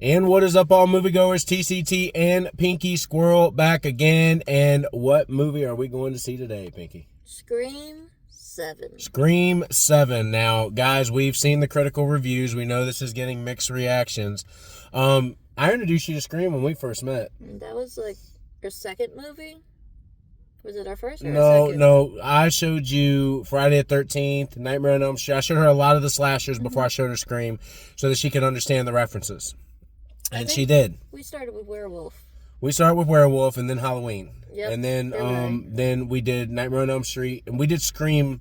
And what is up, all moviegoers? TCT and Pinky Squirrel back again. And what movie are we going to see today, Pinky? Scream 7. Scream 7. Now, guys, we've seen the critical reviews. We know this is getting mixed reactions. I introduced you to Scream when we first met. That was like your second movie? Was it our first or second? No. I showed you Friday the 13th, Nightmare on Elm Street. I showed her a lot of the slashers before I showed her Scream so that she could understand the references. And she did. We started with Werewolf. We started with Werewolf and then Halloween. Yep, and then we did Nightmare on Elm Street. And we did Scream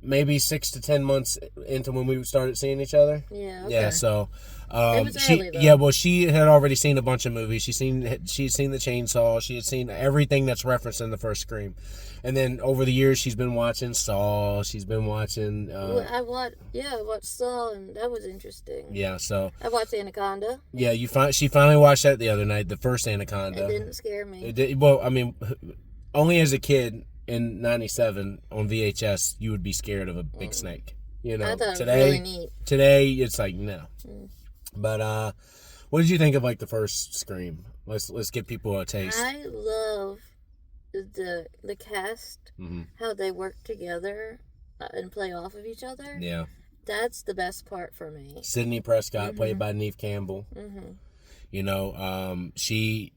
maybe 6 to 10 months into when we started seeing each other. Yeah, okay. Yeah, so it was early, though. Yeah, well, she had already seen a bunch of movies. She'd seen the Chainsaw. She had seen everything that's referenced in the first Scream. And then over the years, she's been watching Saw. She's been watching. I watched Saw, and that was interesting. Yeah, so I watched Anaconda. Yeah, she finally watched that the other night. The first Anaconda. It didn't scare me. It did, well, I mean, only as a kid in '97 on VHS, you would be scared of a big snake. You know, I thought it was really neat. Today, it's like no. But what did you think of like the first Scream? Let's give people a taste. I love the cast, how they work together and play off of each other. Yeah, that's the best part for me. Sidney Prescott, played by Neve Campbell. You know, she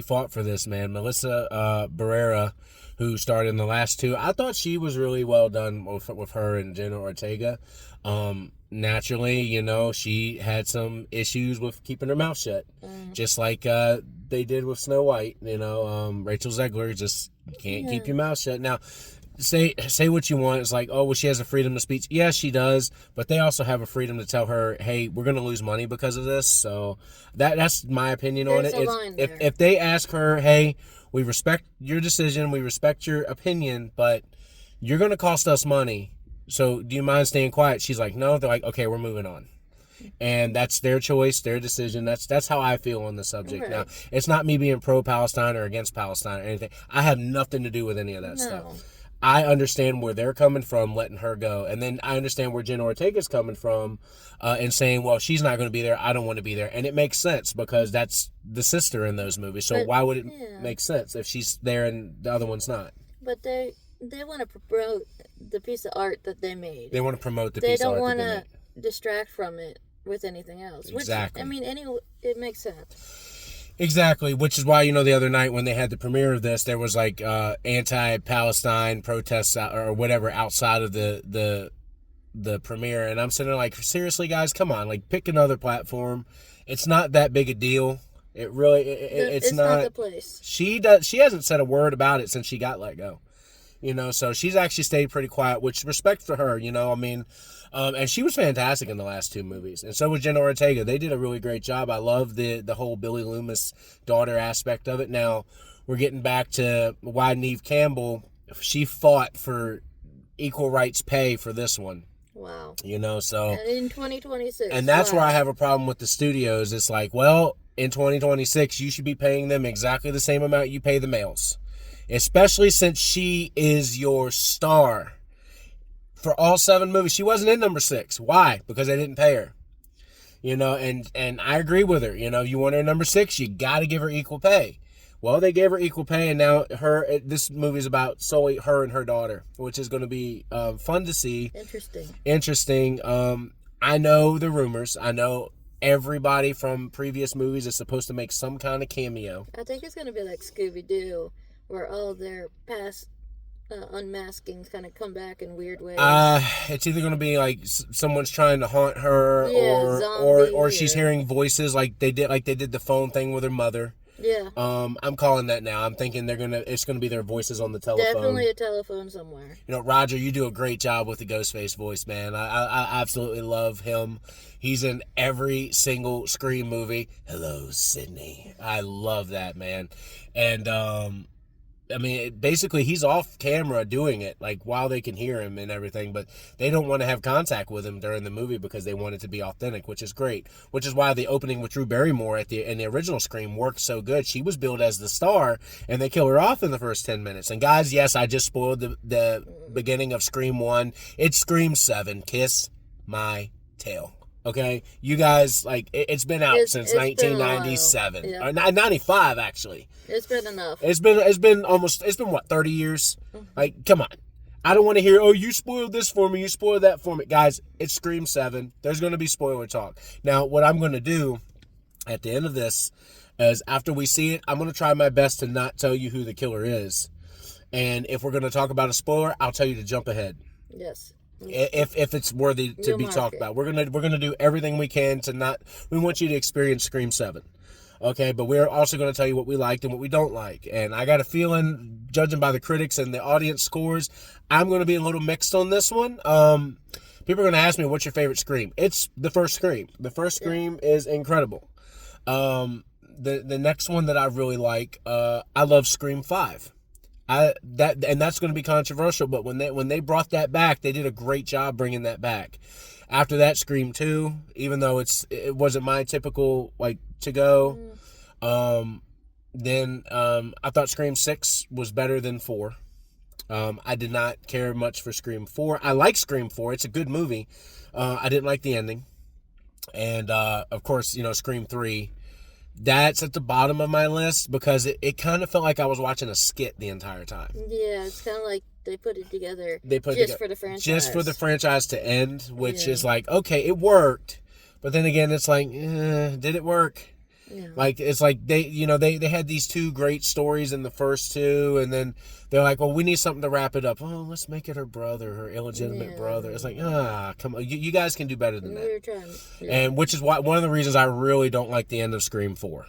fought for this, man. Melissa Barrera, who starred in the last two, I thought she was really well done with her and Jenna Ortega. Naturally, you know, she had some issues with keeping her mouth shut, just like they did with Snow White. You know, Rachel Zegler, just can't keep your mouth shut. Now, say what you want. It's like, oh, well, she has a freedom of speech. Yeah, she does, but they also have a freedom to tell her, hey, we're going to lose money because of this. So that's my opinion on it. If they ask her, hey, we respect your decision, we respect your opinion, but you're going to cost us money. So do you mind staying quiet? She's like, no. They're like, okay, we're moving on. And that's their choice, their decision. That's how I feel on the subject. Right. Now, it's not me being pro-Palestine or against Palestine or anything. I have nothing to do with any of that stuff. I understand where they're coming from, letting her go. And then I understand where Jenna Ortega's coming from and saying, well, she's not going to be there. I don't want to be there. And it makes sense because that's the sister in those movies. So why would it make sense if she's there and the other one's not? But they want to promote the piece of art that they made. They want to promote the piece of art that they made. They don't want to distract from it with anything else. Exactly. Which, I mean, it makes sense. Exactly, which is why, you know, the other night when they had the premiere of this, there was like anti-Palestine protests or whatever outside of the premiere, and I'm sitting there like, seriously, guys, come on, like pick another platform. It's not that big a deal. It really, it's not the place. She hasn't said a word about it since she got let go. You know, so she's actually stayed pretty quiet, which respect for her, you know, I mean, and she was fantastic in the last two movies. And so was Jenna Ortega. They did a really great job. I love the whole Billy Loomis daughter aspect of it. Now, we're getting back to why Neve Campbell, she fought for equal rights pay for this one. Wow. You know, so. And in 2026. And that's where I have a problem with the studios. It's like, well, in 2026, you should be paying them exactly the same amount you pay the males. Especially since she is your star for all 7 movies. She wasn't in number 6. Why? Because they didn't pay her. You know, and I agree with her. You know, you want her in number 6, you got to give her equal pay. Well, they gave her equal pay, and now this movie is about solely her and her daughter, which is going to be fun to see. Interesting. I know the rumors. I know everybody from previous movies is supposed to make some kind of cameo. I think it's going to be like Scooby-Doo, where all their past unmaskings kind of come back in weird ways. It's either going to be like someone's trying to haunt her, or she's hearing voices like they did the phone thing with her mother. Yeah. I'm calling that now. I'm thinking it's gonna be their voices on the telephone. Definitely a telephone somewhere. You know, Roger, you do a great job with the Ghostface voice, man. I absolutely love him. He's in every single Scream movie. Hello, Sydney. I love that, man. And I mean, basically, he's off camera doing it, like, while they can hear him and everything, but they don't want to have contact with him during the movie because they want it to be authentic, which is great, which is why the opening with Drew Barrymore in the original Scream worked so good. She was billed as the star, and they kill her off in the first 10 minutes. And guys, yes, I just spoiled the beginning of Scream 1. It's Scream 7. Kiss my tail. Okay, you guys, like, it's been out since it's 1997 been a while. or 95 actually. It's been enough. It's been what, 30 years? Like, come on. I don't want to hear, oh, you spoiled this for me, you spoiled that for me. Guys, it's Scream 7. There's going to be spoiler talk. Now, what I'm going to do at the end of this is, after we see it, I'm going to try my best to not tell you who the killer is. And if we're going to talk about a spoiler, I'll tell you to jump ahead. Yes. If it's worthy to be talked about. We're gonna do everything we can to not. We want you to experience Scream 7. Okay, but we're also going to tell you what we liked and what we don't like. And I got a feeling, judging by the critics and the audience scores, I'm going to be a little mixed on this one. People are going to ask me, what's your favorite Scream? It's the first Scream. The first Scream is incredible. The next one that I really like, I love Scream 5. That's going to be controversial, but when they brought that back, they did a great job bringing that back. After that, Scream 2, even though it wasn't my typical, like, to go. Then I thought Scream 6 was better than 4. I did not care much for Scream 4. I like Scream 4. It's a good movie. I didn't like the ending. And, of course, Scream 3, that's at the bottom of my list because it kind of felt like I was watching a skit the entire time. Yeah, it's kind of like they put it together for the franchise. Just for the franchise to end, which is like, okay, it worked. But then again, it's like, did it work? Yeah. Like, it's like they had these two great stories in the first two, and then they're like, well, we need something to wrap it up. Oh, let's make it her brother, her illegitimate brother. It's like, come on, you guys can do better than that. We were trying. Yeah. And which is why one of the reasons I really don't like the end of Scream 4.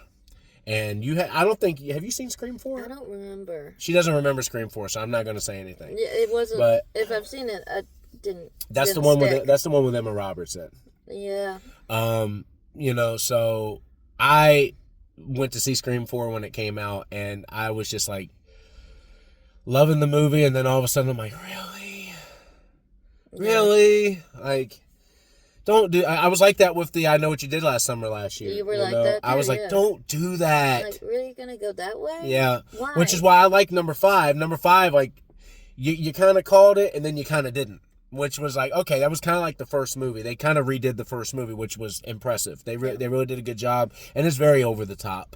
And I don't think, have you seen Scream 4? I don't remember. She doesn't remember Scream 4, so I'm not going to say anything. Yeah, it wasn't. But if I've seen it, I didn't. That's the one with Emma Roberts in. Yeah. So I went to see Scream 4 when it came out, and I was just like loving the movie, and then all of a sudden I'm like, really? Like, don't do. I was like that with the I Know What You Did Last Summer last year. You were like that too, I was like, don't do that. Like, really gonna go that way? Yeah. Why? Which is why I like number 5. Number 5, like, you kind of called it, and then you kind of didn't. Which was like, okay, that was kind of like the first movie. They kind of redid the first movie, which was impressive. They really did a good job, and it's very over the top.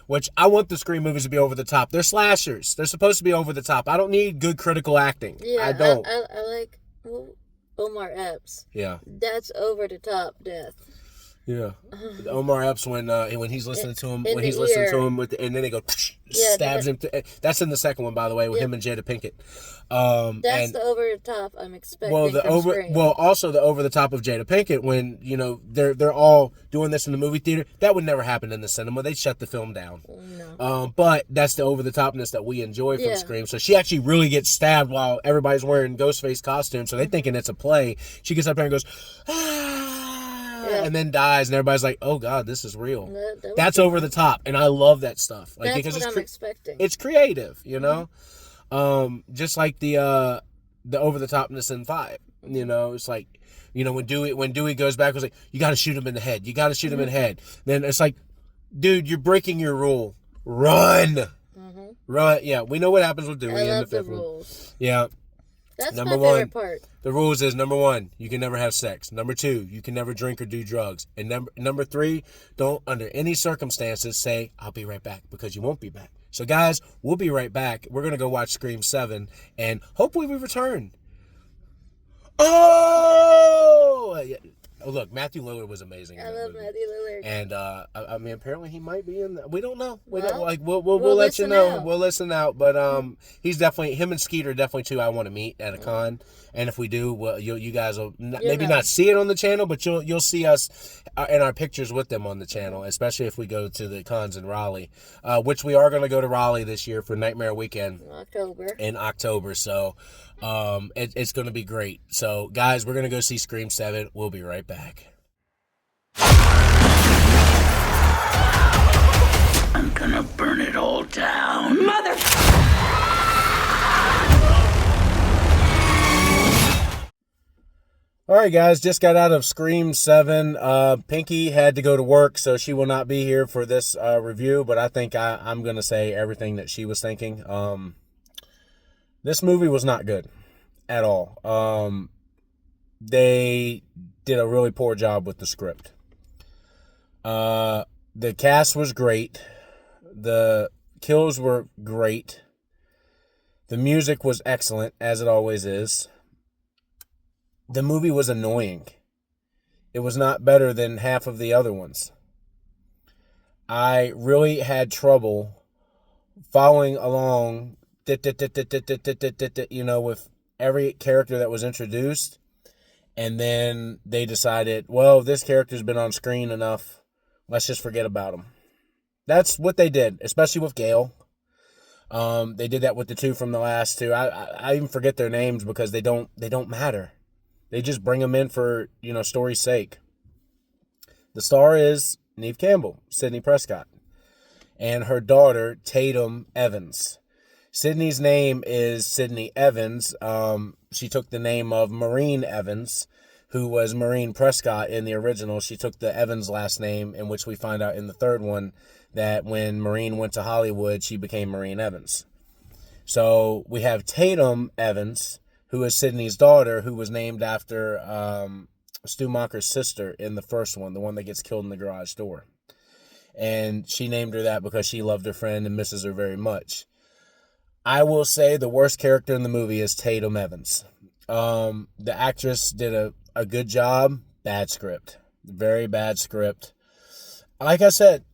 Which I want the Scream movies to be over the top. They're slashers. They're supposed to be over the top. I don't need good critical acting. Yeah, I don't. I like Omar Epps. Yeah. That's over the top death. Yeah. Omar Epps when he's listening to him and then they go stabs him. That's in the second one, by the way, with him and Jada Pinkett. That's the over the top I'm expecting. Also the over the top of Jada Pinkett when they're all doing this in the movie theater. That would never happen in the cinema. They'd shut the film down. No. But that's the over the topness that we enjoy from Scream. So she actually really gets stabbed while everybody's wearing Ghostface costumes. So they thinking it's a play. She gets up there and goes, and then dies, and everybody's like, "Oh God, this is real." That's over the top, and I love that stuff. Like, that's what I'm expecting. It's creative, just like the over the topness in 5. It's like, when Dewey goes back, it's like, you got to shoot him in the head. You got to shoot him in the head. Then it's like, dude, you're breaking your rule. Run, run. Yeah, we know what happens with Dewey in the 5th one. Yeah. That's my favorite part. The rules is, number 1, you can never have sex. Number 2, you can never drink or do drugs. And number 3, don't under any circumstances say, I'll be right back, because you won't be back. So guys, we'll be right back. We're going to go watch Scream 7, and hopefully we return. Oh! Look, Matthew Lillard was amazing. I love Matthew Lillard. And I mean, apparently he might be in the, we don't know. We'll let you know. Out. We'll listen out. But he's definitely, him and Skeeter are definitely two I want to meet at a con. And if we do, well, you guys will not see it on the channel, but you'll see us in our pictures with them on the channel, especially if we go to the cons in Raleigh, which we are going to go to Raleigh this year for Nightmare Weekend in October. So it's going to be great. So guys, we're going to go see Scream 7. We'll be right back. I'm gonna burn it all down. Mother... Alright guys, just got out of Scream 7. Pinky had to go to work, so she will not be here for this review, but I think I'm going to say everything that she was thinking. This movie was not good at all. they did a really poor job with the script. The cast was great. The kills were great. The music was excellent, as it always is. The movie was annoying. It was not better than half of the other ones. I really had trouble following along, with every character that was introduced. And then they decided, well, this character's been on screen enough. Let's just forget about him. That's what they did, especially with Gale. They did that with the two from the last two. I even forget their names because they don't matter. They just bring them in for, story's sake. The star is Neve Campbell, Sidney Prescott, and her daughter, Tatum Evans. Sydney's name is Sydney Evans. She took the name of Maureen Evans, who was Maureen Prescott in the original. She took the Evans last name, in which we find out in the third one that when Maureen went to Hollywood, she became Maureen Evans. So we have Tatum Evans, who is Sydney's daughter, who was named after Stu Macher's sister in the first one, the one that gets killed in the garage door. And she named her that because she loved her friend and misses her very much. I will say the worst character in the movie is Tatum Evans. The actress did a good job. Bad script. Very bad script. Like I said,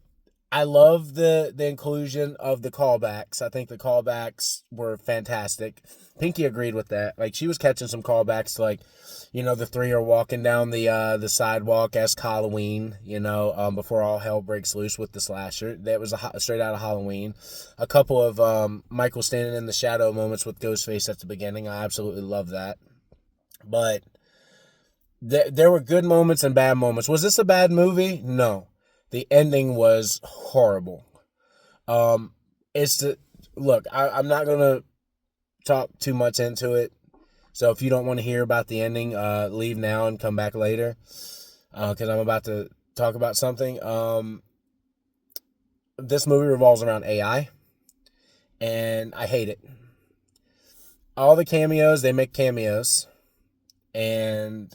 I love the inclusion of the callbacks. I think the callbacks were fantastic. Pinky agreed with that. Like, she was catching some callbacks to, like, the three are walking down the sidewalk as Halloween, before all hell breaks loose with the slasher. That was straight out of Halloween. A couple of Michael standing in the shadow moments with Ghostface at the beginning. I absolutely love that. But there were good moments and bad moments. Was this a bad movie? No. The ending was horrible. I'm not going to talk too much into it. So if you don't want to hear about the ending, leave now and come back later. Because I'm about to talk about something. This movie revolves around AI. And I hate it. All the cameos, they make cameos. And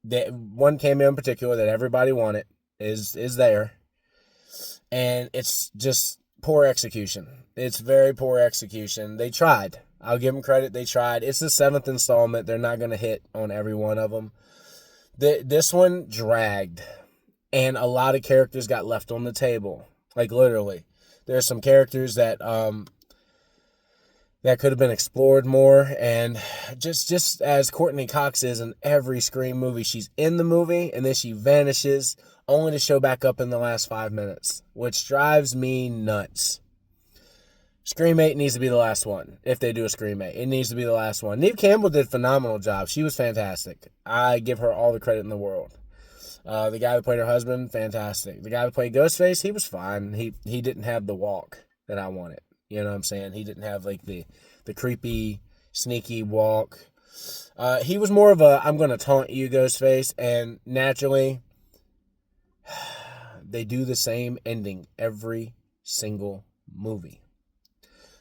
one cameo in particular that everybody wanted is there. And it's just poor execution. It's very poor execution. They tried. I'll give them credit. They tried. It's the 7th installment. They're not going to hit on every one of them. This one dragged. And a lot of characters got left on the table. Like, literally. There's some characters that could have been explored more. And just as Courtney Cox is in every Scream movie, she's in the movie and then she vanishes only to show back up in the last 5 minutes, which drives me nuts. Scream 8 needs to be the last one. If they do a Scream 8, it needs to be the last one. Neve Campbell did a phenomenal job. She was fantastic. I give her all the credit in the world. The guy that played her husband, fantastic. The guy that played Ghostface, he was fine. He didn't have the walk that I wanted. You know what I'm saying? He didn't have like the creepy, sneaky walk. He was more of a I'm going to taunt you Ghostface, and naturally they do the same ending every single movie.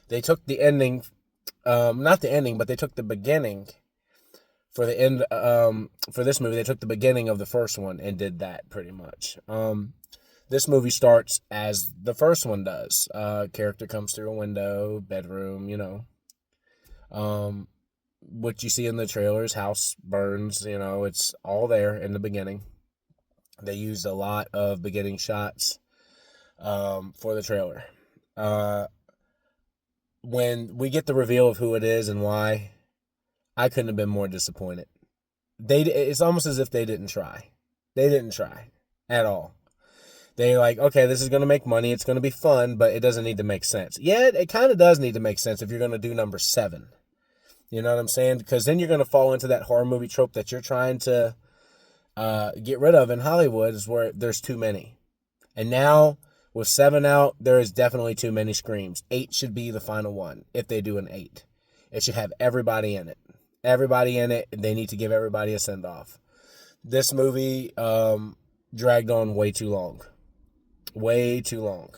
They took the ending, not the ending, but they took the beginning for the end. For this movie, they took the beginning of the first one and did that pretty much. This movie starts as the first one does. Character comes through a window, bedroom, what you see in the trailers, house burns, it's all there in the beginning. They used a lot of beginning shots for the trailer. When we get the reveal of who it is and why, I couldn't have been more disappointed. It's almost as if they didn't try. They didn't try at all. They're like, okay, this is going to make money. It's going to be fun, but it doesn't need to make sense. Yeah, it kind of does need to make sense if you're going to do number 7. You know what I'm saying? Because then you're going to fall into that horror movie trope that you're trying to get rid of in Hollywood, is where there's too many. And now, with 7 out, there is definitely too many Screams. 8 should be the final one, if they do an 8. It should have everybody in it. Everybody in it, they need to give everybody a send-off. This movie dragged on way too long. Way too long.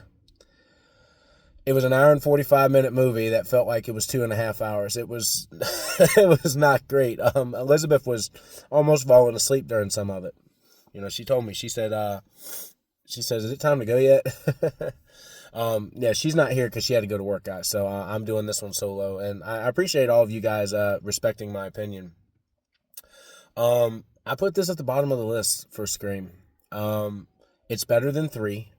It was an hour and 45-minute movie that felt like it was 2.5 hours. It was it was not great. Elizabeth was almost falling asleep during some of it. You know, she told me, she says, is it time to go yet? Yeah, she's not here because she had to go to work, guys. So I'm doing this one solo, and I appreciate all of you guys respecting my opinion. I put this at the bottom of the list for Scream. It's better than 3.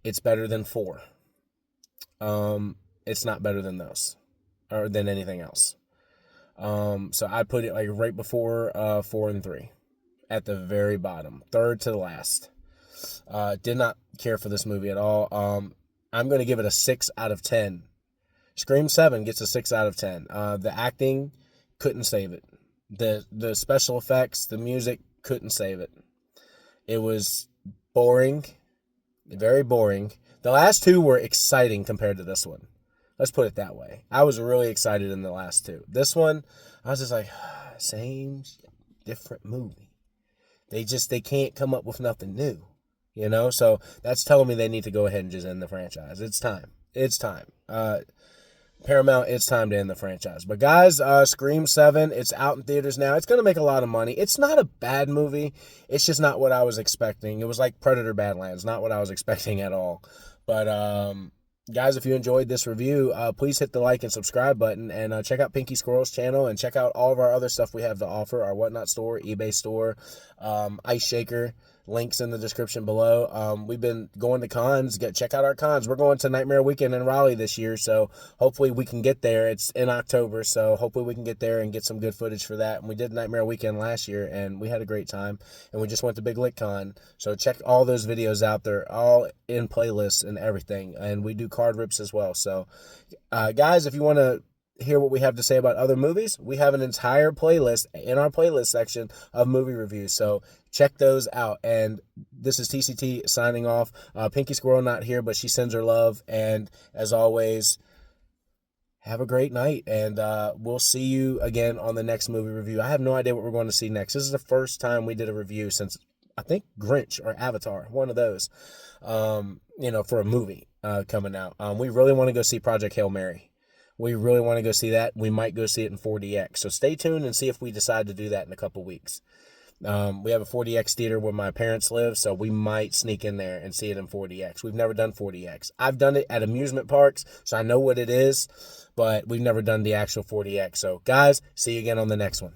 It's better than 4. It's not better than those or than anything else. So I put it like right before 4 and 3 at the very bottom, third to the last. Did not care for this movie at all. I'm going to give it a 6 out of 10. Scream 7 gets a 6 out of 10. The acting couldn't save it. The special effects, the music couldn't save it. It was boring, very boring. The last 2 were exciting compared to this one. Let's put it that way. I was really excited in the last 2. This one, I was just like, same, different movie. They can't come up with nothing new, you know? So that's telling me they need to go ahead and just end the franchise. It's time. It's time. Paramount, it's time to end the franchise. But guys, Scream 7, it's out in theaters now. It's going to make a lot of money. It's not a bad movie. It's just not what I was expecting. It was like Predator Badlands, not what I was expecting at all. But, guys, if you enjoyed this review, please hit the like and subscribe button, and check out Pinky Squirrel's channel, and check out all of our other stuff we have to offer, our Whatnot store, eBay store, Ice Shaker. Links in the description below. We've been going to cons. Check out our cons. We're going to Nightmare Weekend in Raleigh this year, so hopefully we can get there. It's in October, so hopefully we can get there and get some good footage for that. And we did Nightmare Weekend last year, and we had a great time. And we just went to Big Lick Con, so check all those videos out. They're all in playlists and everything. And we do card rips as well. So, guys, if you want to hear what we have to say about other movies, we have an entire playlist in our playlist section of movie reviews, so check those out. And this is TCT signing off. Pinky Squirrel not here, but she sends her love, and as always, have a great night, and we'll see you again on the next movie review. I have no idea what we're going to see next. This is the first time we did a review since, I think, Grinch or Avatar, one of those, for a movie coming out. We really want to go see Project Hail Mary. We really want to go see that. We might go see it in 4DX. So stay tuned and see if we decide to do that in a couple weeks. We have a 4DX theater where my parents live, so we might sneak in there and see it in 4DX. We've never done 4DX. I've done it at amusement parks, so I know what it is, but we've never done the actual 4DX. So, guys, see you again on the next one.